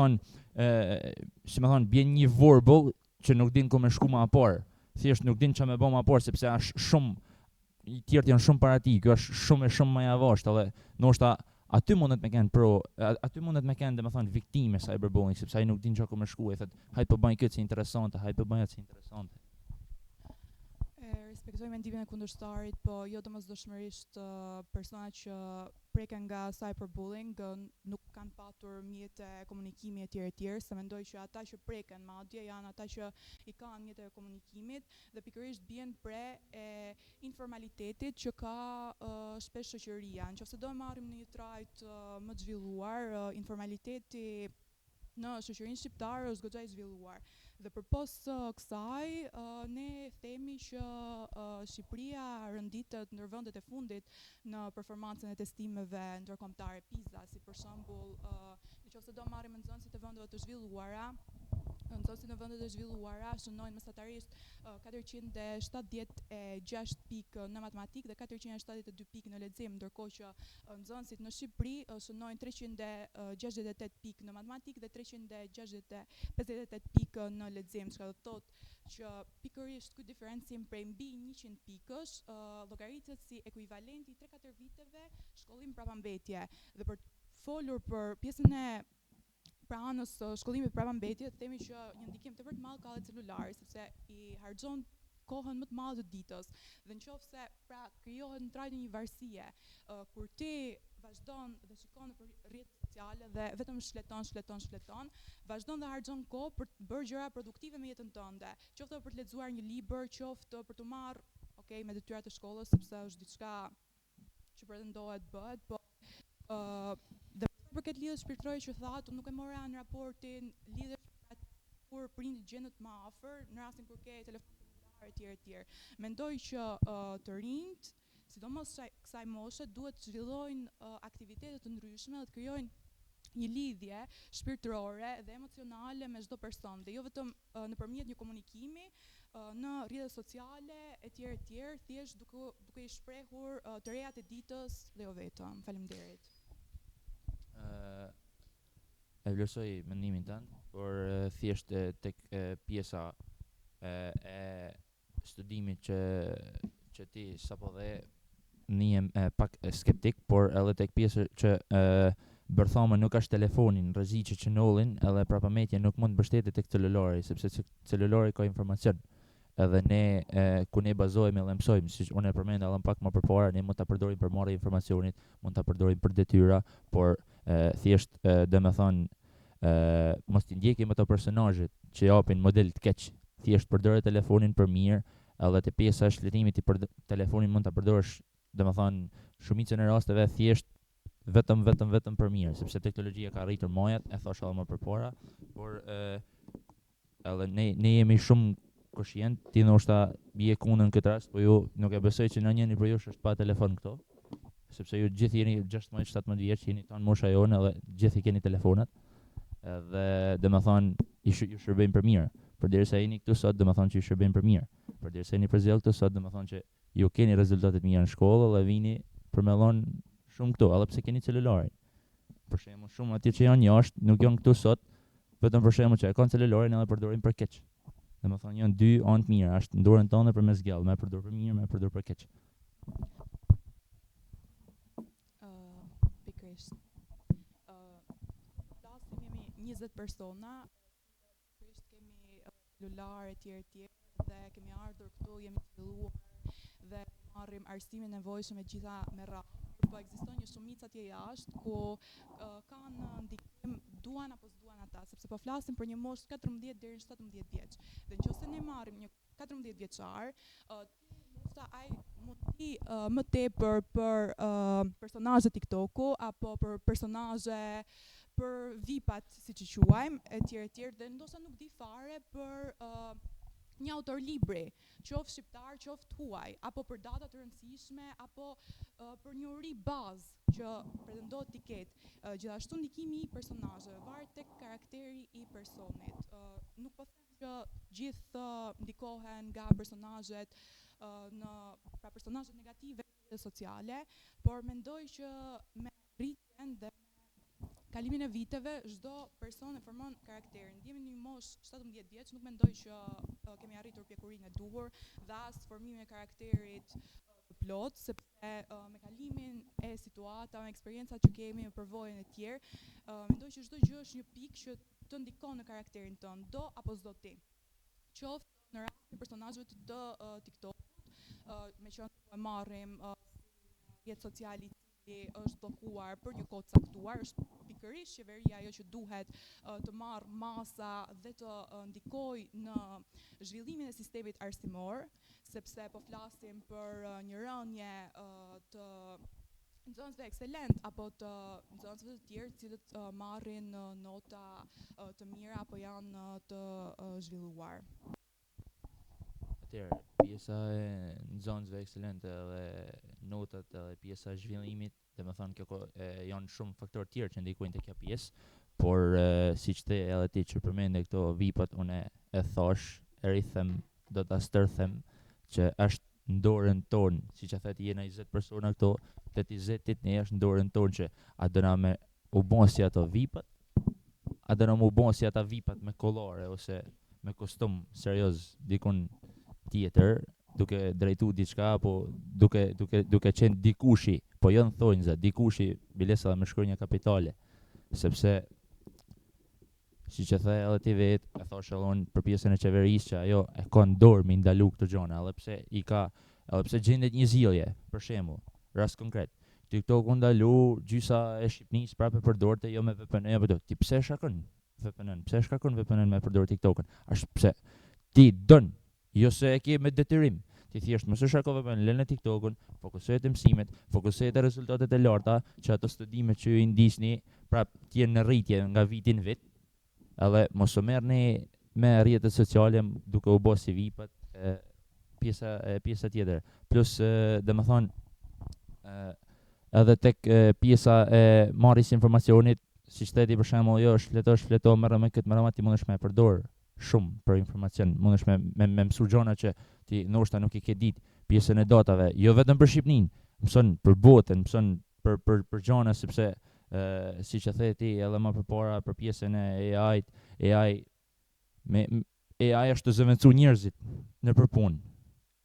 thon, bjen një vorbull që nuk din ku më shku më parë. Thjesht nuk din çfarë më bë më parë sepse është shumë i tjerë janë shumë para tij, kjo është shumë më e avashtë edhe ndoshta aty mundet me kanë aty mundet me kanë domethënë viktime cyberbullying sepse ai nuk din çka ku më shku, i thotë hajt po bëj këtë si interesante, hajt po bëj atë si interesante. Respektoj mendimin e kundërshtarit, po jo domosdoshmërisht personat që preken nga cyberbullying nuk kanë patur mjete komunikimi etj, se mendoj që ata që preken madje janë ata që i kanë mjete e komunikimit dhe pikërisht bien pre e informalitetit që ka shpesh shoqëria. Nëse do marrim në një trajt më të zhvilluar, informaliteti në shoqërinë shqiptare është goxha i zhvilluar. Dhe përpos kësaj, ne themi që Shqipëria rënditet ndër vendet e fundit në performancën e testimeve ndërkombëtare PISA, si për shembull, nëse do marrim nxënësit e vendeve të zhvilluara, nxënësit në vendet e zhvilluara shënojnë mesatarisht 476 pikë në matematikë dhe 472 pikë në lexim, ndërkohë që nxënësit në Shqipëri shënojnë 368 pikë në matematikë dhe 358 pikë në lexim, çka do të thotë që pikërisht ky diferencim prej mbi 100 pikësh llogaritet si ekuivalenti 3-4 viteve shkollim prapambetje. Dhe për të folur për pjesën e anës shkollimit prapambetje, themi që një ndikim tepër të madh ka edhe celulari, sepse i harxhon kohën më të madhe të ditës. Dhe nëse pra krijohet në trajt një varësie, kur ti vazhdon dhe shikon nëpër rrjetet sociale dhe vetëm shfleton, vazhdon dhe harxhon kohë për të bërë gjëra produktive me jetën tënde, qoftë për të lexuar një libër, qoftë për të marrë, me detyrat e shkollës, sepse është diçka që pretendohet bëhet, po për këtë lidhje shpirtërore që thatë, nuk e mora në raportin lidhje kur prindit gjendet më afër në rastin kur ke telefon celular etj. Mendoj që të rinjt, sidomos kësaj moshe, duhet të zhvillojnë aktivitete të ndryshme dhe të krijojnë një lidhje shpirtërore dhe emocionale me çdo person, dhe jo vetëm nëpërmjet një komunikimi në rrjetet sociale etj, thjesht duke i shprehur të rejat e ditës dhe jo vetëm. Faleminderit. E vlerësoj mendimin tënd, por thjesht tek pjesa e studimit që ti sapo dhe nihem pak skeptik, por edhe tek pjesa që bërthama nuk është telefonin, rreziqe që nollin, edhe prapametje nuk mund të mbështetet tek celulari, sepse celulari ka informacion. Edhe ne ku ne bazohemi dhe mësojmë, siç unë e përmenda edhe pak më përpara, ne mund ta përdorim për marrje informacionit, mund ta përdorim për detyra, por thjesht domethënë mos t'i ndjekim ato personazhet që japin model të keq. Thjesht përdore telefonin për mirë, edhe te pjesa e shfletimit telefonin mund ta përdorësh domethënë shumicën e rasteve thjesht vetëm për mirë, sepse teknologjia ka arritur majat, e thash edhe më përpara, por edhe ne jemi shumë koshient, ti ndoshta bie kundër në këtë rast, po ju nuk e besoj që ndonjëri për jush është pa telefon këto, sepse ju gjithë jeni 16-17 vjeç, jeni tonë mosha jone edhe gjithë i keni telefonat. Dhe domethënë ju shërbejnë për mirë. Përderisa jeni këtu sot, domethënë që ju shërbejnë për mirë. Përderisa jeni përzgjedhur këtu sot, domethënë që ju keni rezultate të mira në shkollë dhe vini përmellon shumë këtu, edhe pse keni celularin. Për shembull, shumë atje që janë jashtë, nuk janë këtu sot, vetëm për shembull që e kanë celulorin edhe përdorin për keq. Domethënë janë dy anë të mira, është në dorën tonë për me zgjall, me përdor për mirë, me përdor për keq. Pikërisht. Flasim jemi 20 persona, pikërisht kemi celular etj dhe kemi ardhur këtu, jemi filluar dhe marrim arsimin e nevojshëm me gjitha me radhë. Po ekziston një shumicë atje jashtë ku kanë ndikim duan apo s'duan ata, sepse po flasim për një moshë 14 deri në 17 vjeç. Dhe nëse ne marrim një 14 vjeçar, ndoshta ai mund të më tepër për personazhe TikToku apo për personazhe për VIP-at, siç i quajmë, etj dhe ndoshta nuk di fare për një autor libri, qoftë shqiptar, qoftë huaj, apo për data të rëndësishme, apo për një uri bazë që pretendohet t'i ketë. Gjithashtu ndikimi i personazheve varet tek karakteri i personit. Nuk po them që gjithë ndikohen nga personazhet pra personazhet negative dhe sociale, por mendoj që me rritjen dhe kalimin e viteve, çdo person e formon karakterin. Ndjemi në një moshë 17 vjeç, nuk mendoj që kemi arritur pjekurinë e duhur dhe as formimin e karakterit plot, sepse me kalimin e situata, me eksperiencat që kemi, me përvojën e tjerë, mendoj që çdo gjë është një pikë që të ndikon në karakterin tënd, do apo s'do ti. Qoftë në rastin e personazheve të TikTokut, me që e marrim jetë sociale është bllokuar për një kohë caktuar, është pikërisht qeveria ajo që duhet të marrë masa dhe të ndikojë në zhvillimin e sistemit arsimor, sepse po flasim për një rënje të nxënësve ekselent apo të nxënësve të tjerë të cilët marrin nota të mira apo janë të zhvilluar. Atëherë, pjesa e nxënësve ekselente dhe notat dhe pjesa e zhvillimit, domethënë kjo janë shumë faktorë tjerë që ndikojnë te kjo pjesë, por siç the edhe ti që përmende këto VIP-at, unë e thash, e rrithem, do ta stërthem që është në dorën tonë, siç e thati jena 20 persona këto, 20 ne është në dorën tonë që a do na me u bën si ato VIP-at, a do na u bën si ata VIP-at me kollare ose me kostum serioz dikun tjetër, duke drejtu diçka apo duke qenë dikushi, po jo në thonjza, dikushi bilesa dhe me shkronja kapitale, sepse siç e the edhe ti vet, e thosh edhe unë për pjesën e qeverisë që ajo e ka në dorë me ndalu këto gjëra, edhe pse gjendet një zgjidhje, për shembull, rast konkret. TikToku ndalu gjysa e Shqipnisë prapë përdorte jo me VPN apo do. Ti pse shkakon VPN? Pse shkakon VPN me përdor TikTokun? Është pse ti don, jo se e ke me detyrim. Ti thjesht mos e shako VPN, lënë TikTokun, fokusoje te mësimet, fokusoje te rezultatet e larta, që ato studimet që ju ndisni prapë të jenë në rritje nga viti në vit. Edhe mos u merrni me rrjetet sociale duke u bë si VIP-at, pjesa tjetër. Plus domethënë edhe tek pjesa e marrjes informacionit, siç theti për shembull, jo fleto merr me këtë merr ti mundesh me përdor shumë për informacion, mundesh me mësu gjëra që ti ndoshta nuk i ke ditë, pjesën e datave, jo vetëm për Shqipninë, mëson për botën, mëson për gjëra sepse siç e the ti edhe më përpara për pjesën e AI është të zëvendësu njerëzit në përpunë.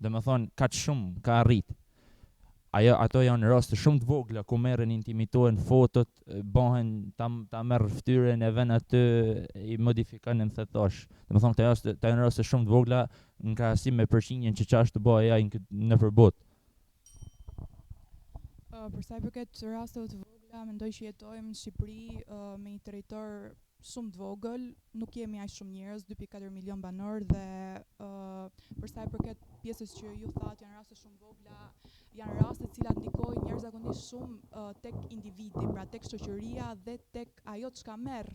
Domethënë kaq shumë ka arrit. Ato janë raste shumë të vogla ku merren intimitohen fotot, bëhen ta merr fytyrën e vën aty, i modifikon në thetosh. Domethënë këto janë raste shumë të vogla në krahasim me përqindjen që ç'është të bëjë AI nëpër botë. Për sa i përket rasteve të vogla, mendoj që jetojmë në Shqipëri me një territor shumë të vogël, nuk jemi aq shumë njerëz, 2.4 milion banor dhe për sa i përket pjesës që ju thatë janë raste shumë vogla, janë raste të cilat ndikojnë jashtëzakonisht shumë tek individi, pra tek shoqëria dhe tek ajo çka merr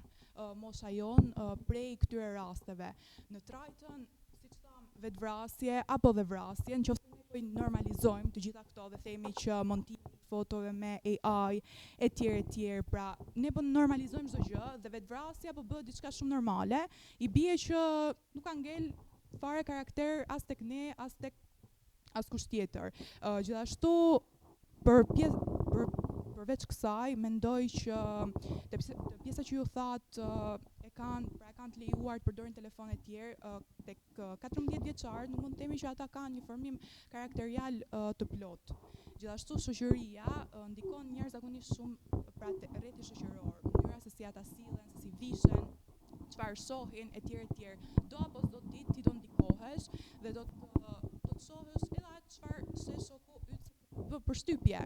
mosha jon prej këtyre rasteve. Në trajtën, siç tham, vetvrasje apo dhe vrasje, nëse ne normalizojmë të gjitha këto dhe themi që montimi fotove me AI etj, pra ne po normalizojmë çdo gjë dhe vetvrasja po bëhet diçka shumë normale, i bie që nuk ka ngel fare karakter as tek ne, as tek askush tjetër. Gjithashtu për përveç kësaj, mendoj që te pjesa që ju thatë e kanë të lejuar të përdorin telefone të tjerë, tek 14 vjeçarët nuk mund të themi që ata kanë një formim karakterial të plot. Gjithashtu shoqëria ndikon njerëzakonisht shumë pra rrjeti shoqëror, mënyra se si ata sillen, se si vishen, çfarë shohin etj etj. Do apo s'do ditë ti do ndikohesh dhe do të shohësh edhe atë çfarë sheh shoku yt për shtypje.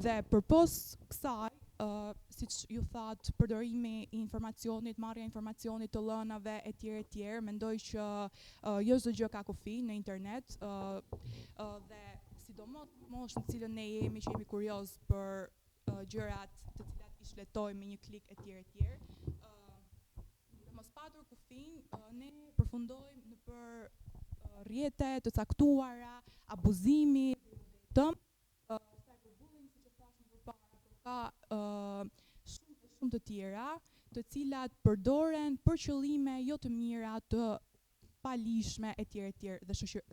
Dhe përpos kësaj, siç ju thatë, përdorimi i informacionit, marrja e informacionit, të lënave etj etj, mendoj që jo çdo gjë ka kufi në internet, dhe sidomos në cilën ne jemi që jemi kurioz për gjërat të cilat i shfletojmë me një klik etj etj. Dhe mos patur kufin, ne përfundojmë në për rrjete të caktuara, abuzimi, cyberbullying, siç e thashëm përpara, ka shumë të tjera, të cilat përdoren për qëllime jo të mira, të palishme etj etj,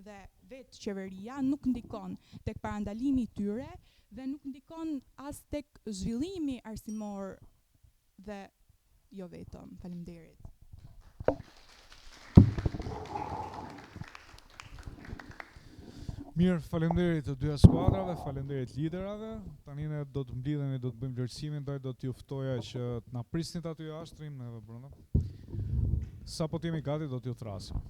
dhe vetë qeveria nuk ndikon tek parandalimi i tyre dhe nuk ndikon as tek zhvillimi arsimor dhe jo vetëm. Faleminderit. Mirë, faleminderit të dyja skuadrave, faleminderit liderave. Tani ne do të mblidhemi, do të bëjmë vlerësimin, ndaj do t'ju ftoja që të na prisnit aty jashtë, neve brenda. Sapo t'jemi gati do t'ju thrasim.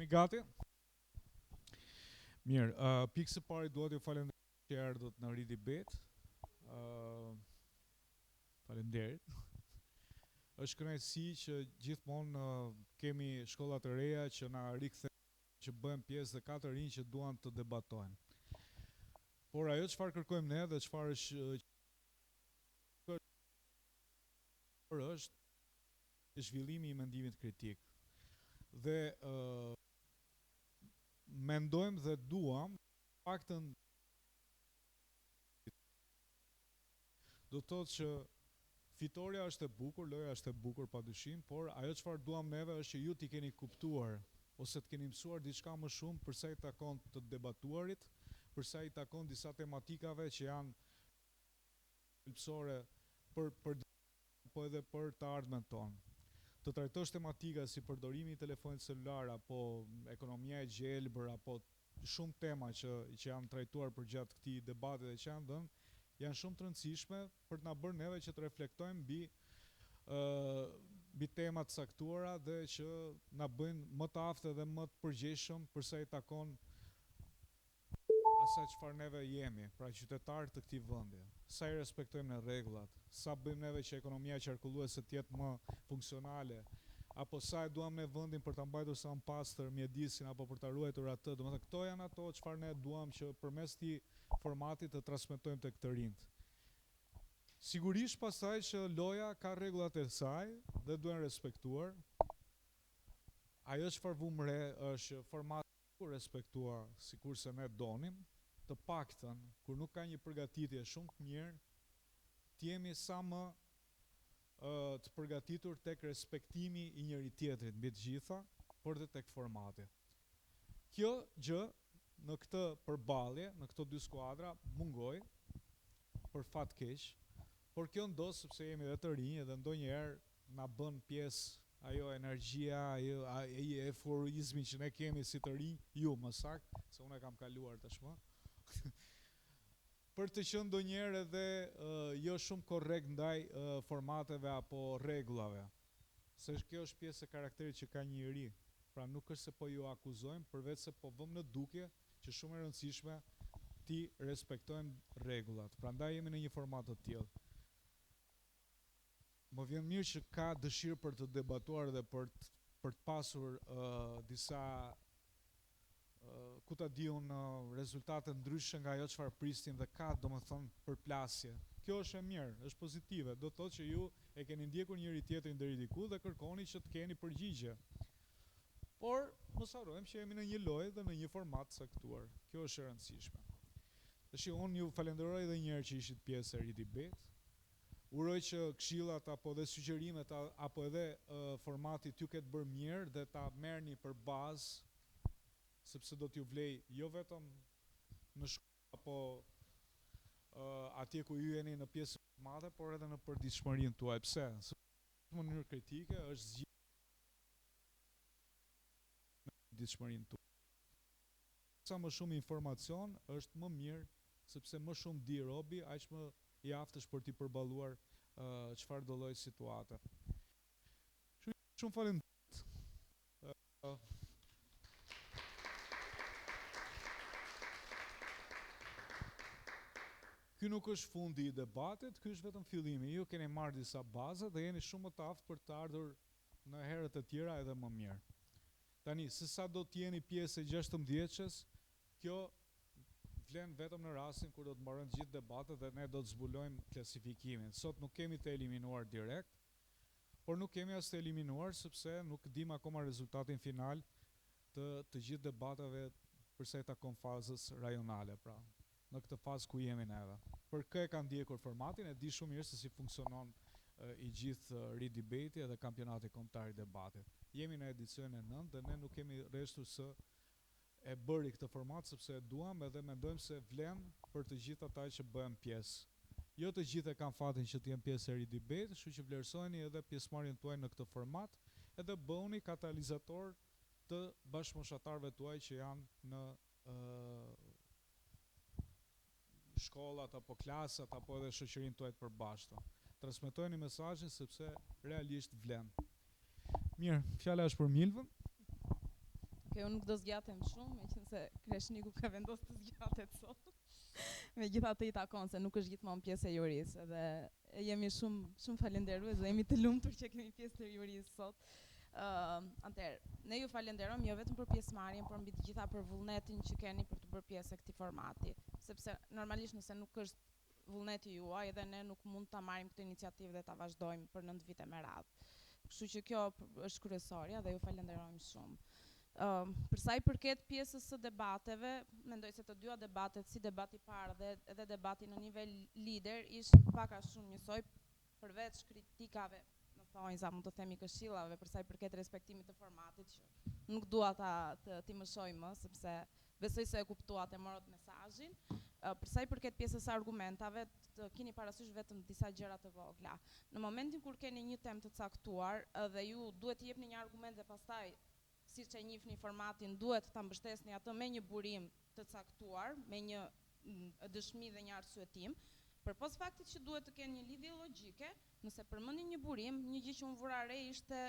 Jeni gati? Mirë, pikë së pari duhet ju falenderoj që erdhët në Ridibet. Faleminderit. Është kënaqësi që gjithmonë kemi shkolla të reja që na rikthen, që bëhen pjesë dhe ka të rinj që duan të debatojnë. Por ajo çfarë kërkojmë ne dhe çfarë është zhvillimi i mendimit kritik. Dhe mendojmë dhe duam paktën do të thotë që fitoria është e bukur, loja është e bukur padyshim, por ajo çfarë duam neve është që ju t'i keni kuptuar ose të keni mësuar diçka më shumë për sa i takon të debatuarit, për sa i takon disa tematikave që janë helpsore për po edhe për të ardhmen tonë. Të trajtosh tematika si përdorimi i telefonit celular apo ekonomia e gjelbër apo shumë tema që janë trajtuar përgjatë këtij debati dhe që janë dhënë, janë shumë të rëndësishme për të na bërë neve që të reflektojmë mbi tema të caktuara dhe që na bëjnë më të aftë dhe më të përgjegjshëm për sa i takon asaj çfarë neve jemi, pra qytetarë të këtij vendi. Sa i respektojmë në rregullat, sa bëjmë neve që ekonomia qarkulluese të jetë më funksionale, apo sa e duam ne vendin për ta mbajtur sa më pastër mjedisin apo për ta ruajtur atë. Domethënë këto janë ato çfarë ne duam që përmes këtij formati të transmetojmë tek të rinjt. Sigurisht pastaj që loja ka rregullat e saj dhe duhen respektuar. Ajo çfarë vum re është formati ku respektua sikurse ne donim, të paktën kur nuk ka një përgatitje shumë të mirë, të jemi sa më të përgatitur tek respektimi i njëri tjetrit mbi të gjitha, por dhe tek formati. Kjo gjë në këtë përballje, në këto dy skuadra mungoi për fat keq, por kjo ndos sepse jemi edhe të rinj dhe ndonjëherë na bën pjesë ajo energjia, ai euforizmi që ne kemi si të rinj, ju më saktë, se unë e kam kaluar tashmë. Për të qenë ndonjëherë edhe jo shumë korrekt ndaj formateve apo rregullave. Se kjo është pjesë e karakterit që ka një njeri. Pra nuk është se po ju akuzojmë, përveç se po vëmë në dukje që shumë e rëndësishme ti respektojmë rregullat. Prandaj jemi në një format të tillë. Më vjen mirë që ka dëshirë për të debatuar dhe për të pasur disa ku ta diun rezultate ndryshe nga ajo çfarë pristin dhe ka domethënë përplasje. Kjo është e mirë, është pozitive. Do të thotë që ju e keni ndjekur njëri tjetrin deri diku dhe kërkoni që të keni përgjigje. Por mos harrojmë që jemi në një lojë dhe në një format caktuar. Kjo është e rëndësishme. Tash unë ju falenderoj edhe një herë që ishit pjesë e Ridibet. Uroj që këshillat apo dhe sugjerimet apo edhe formati t'ju ketë bërë mirë dhe ta merrni për bazë, sepse do t'ju vlej jo vetëm në shkollë apo atje ku ju jeni në pjesë të madhe, por edhe në përditshmërinë tuaj. Pse? Në mënyrë kritike është zgjidhje në përditshmërinë tuaj. Sa më shumë informacion është më mirë, sepse më shumë di robi, aq më i aftë është për t'i përballuar çfarë do lloj situate. Shumë faleminderit. Ky nuk është fundi i debatit, ky është vetëm fillimi. Ju keni marrë disa baza dhe jeni shumë më të aftë për të ardhur në herët e tjera edhe më mirë. Tani, se sa do të jeni pjesë e 16-vjeçës, kjo vlen vetëm në rastin kur do të mbarojnë të gjithë debatet dhe ne do të zbulojmë klasifikimin. Sot nuk kemi të eliminuar direkt, por nuk kemi as të eliminuar sepse nuk dim akoma rezultatin final të gjithë debateve përsa i takon fazës rajonale, pra në këtë fazë ku jemi neve. Për kë e ka ndjekur formatin, e di shumë mirë se si funksionon i gjithë Ridibeti edhe kampionati kombëtar i debatit. Jemi në edicionin e 9 dhe ne nuk kemi rreshtur së e bëri këtë format sepse e duam edhe mendojmë se vlen për të gjithë ata që bëhen pjesë. Jo të gjithë e kanë fatin që të jenë pjesë e Ridibet, kështu që vlerësojeni edhe pjesëmarrjen tuaj në këtë format, edhe bëhuni katalizator të bashkëmoshatarëve tuaj që janë në shkollat apo klasat apo edhe shoqërinë tuaj të përbashkëta. Transmetojeni mesazhin sepse realisht vlen. Mirë, fjala është për Milvën. Okej, unë nuk do zgjatem shumë, meqense Kreshniku ka vendosur të zgjatet sot. Megjithatë i takon se nuk është gjithmonë pjesë e jurisë dhe jemi shumë falenderues dhe jemi të lumtur që kemi pjesë të jurisë sot. Atëherë, ne ju falenderojmë jo vetëm për pjesëmarrjen, por mbi të gjitha për vullnetin që keni për të bërë pjesë e këtij formati, sepse normalisht nëse nuk është vullneti juaj edhe ne nuk mund ta marrim këtë iniciativë dhe ta vazhdojmë për 9 vite me radhë. Kështu që kjo është kryesorja dhe ju falenderojmë shumë. Për sa i përket pjesës së debateve, mendoj se të dyja debatet, si debati i parë dhe debati në nivel lider, ishin pak a shumë njësoj, përveç kritikave, në thonjza, mund të themi këshillave, për sa i përket respektimit të formatit, që nuk dua t'i mësoj më, sepse besoj se e kuptuat e morët mesazhin. Për sa i përket pjesës së argumentave, të keni parasysh vetëm disa gjëra të vogla. Në momentin kur keni një temë të caktuar dhe ju duhet t'i jepni një argument dhe pastaj siç e njihni formatin, duhet ta mbështesni atë me një burim të caktuar, me një dëshmi dhe një arsyetim, përpos faktit që duhet të kenë një lidhje logjike, nëse përmendni një burim, një gjë që unë vura re ishte,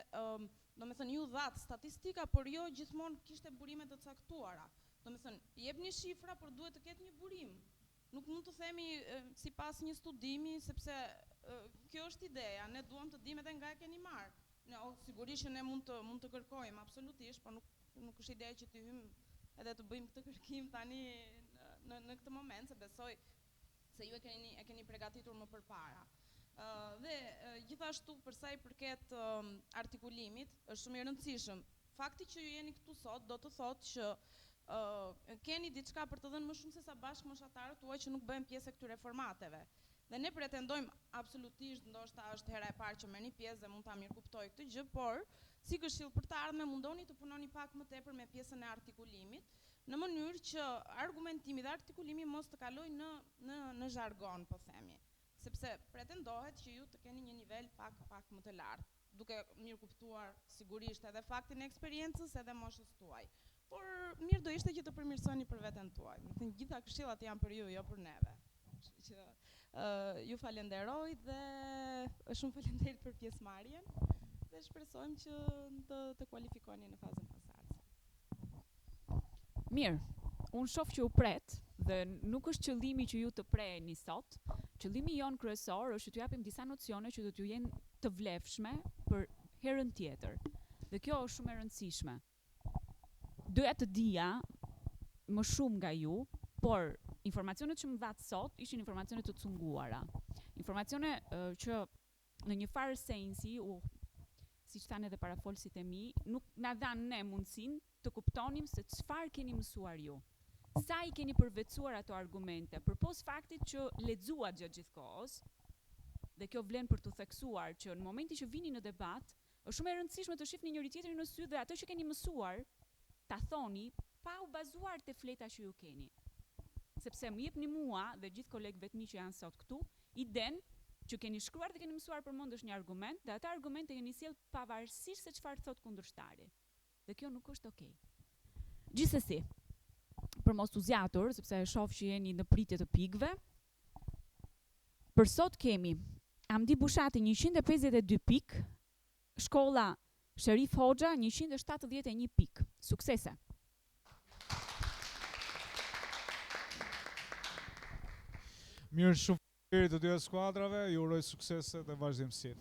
domethënë ju dhat statistika, por jo gjithmonë kishte burime të caktuara. Domethënë, jepni shifra, por duhet të ketë një burim. Nuk mund të themi sipas një studimi, sepse kjo është ideja, ne duam të dimë edhe nga e keni marrë. Sigurisht që ne mund të kërkojmë, absolutisht, por nuk është ideja që të hymë edhe të bëjmë këtë kërkim tani në këtë moment, se besoj se ju e keni përgatitur më përpara. Dhe gjithashtu për sa i përket artikulimit, është shumë i rëndësishëm. Fakti që ju jeni këtu sot do të thotë që keni diçka për të dhënë më shumë se sa bashkëmoshatarët tuaj që nuk bëhen pjesë e këtyre formateve. Dhe ne pretendojmë absolutisht, ndoshta është hera e parë që merrni pjesë dhe mund ta mirëkuptoj këtë gjë, por si këshill për të ardhmen mundoni të punoni pak më tepër me pjesën e artikulimit, në mënyrë që argumentimi dhe artikulimi mos të kalojë në zhargon, po themi. Sepse pretendohet që ju të keni një nivel pak më të lartë, duke mirëkuptuar sigurisht edhe faktin e eksperiencës edhe moshës tuaj. Por mirë do ishte që të përmirësoni për veten tuaj. Do të thënë gjitha këshillat janë për ju, jo për neve. Kështu që ju falenderoj dhe shumë falenderit për pjesëmarrjen dhe shpresojmë që të kualifikoni në fazën posaçëse. Mirë, unë shoh që u pret dhe nuk është qëllimi që ju të preheni sot. Qëllimi jon kryesor është që t'ju japim disa nocione që do t'ju jenë të vlefshme për herën tjetër. Dhe kjo është shumë e rëndësishme. Doja të dija më shumë nga ju, por informacionet që më dhatë sot ishin informacione të cunguara. Informacione që në një farë sensi, siç thanë edhe parafolësit e mi, nuk na dhanë ne mundësinë të kuptonim se çfarë keni mësuar ju. Sa i keni përvetësuar ato argumente, përpos faktit që lexuat gjatë gjithë kohës, dhe kjo vlen për të theksuar që në momentin që vini në debat, është shumë e rëndësishme të shihni njëri tjetrin në sy dhe ato që keni mësuar, ta thoni pa u bazuar te fleta që ju keni. Sepse më jepni mua dhe gjithë kolegëve të mi që janë sot këtu, iden që keni shkruar dhe keni mësuar përmend është një argument, dhe ata argumente keni sjell pavarësisht se çfarë thot kundërshtari. Dhe kjo nuk është okay. Gjithsesi, për mos u zgjatur, sepse e shoh që jeni në pritje të pikëve, për sot kemi Hamdi Bushati 152 pikë, shkolla Sherif Hoxha 171 pikë. Suksese! Mirë, shumë faleminderit të dyja skuadrave, ju uroj suksese dhe vazhdimsi.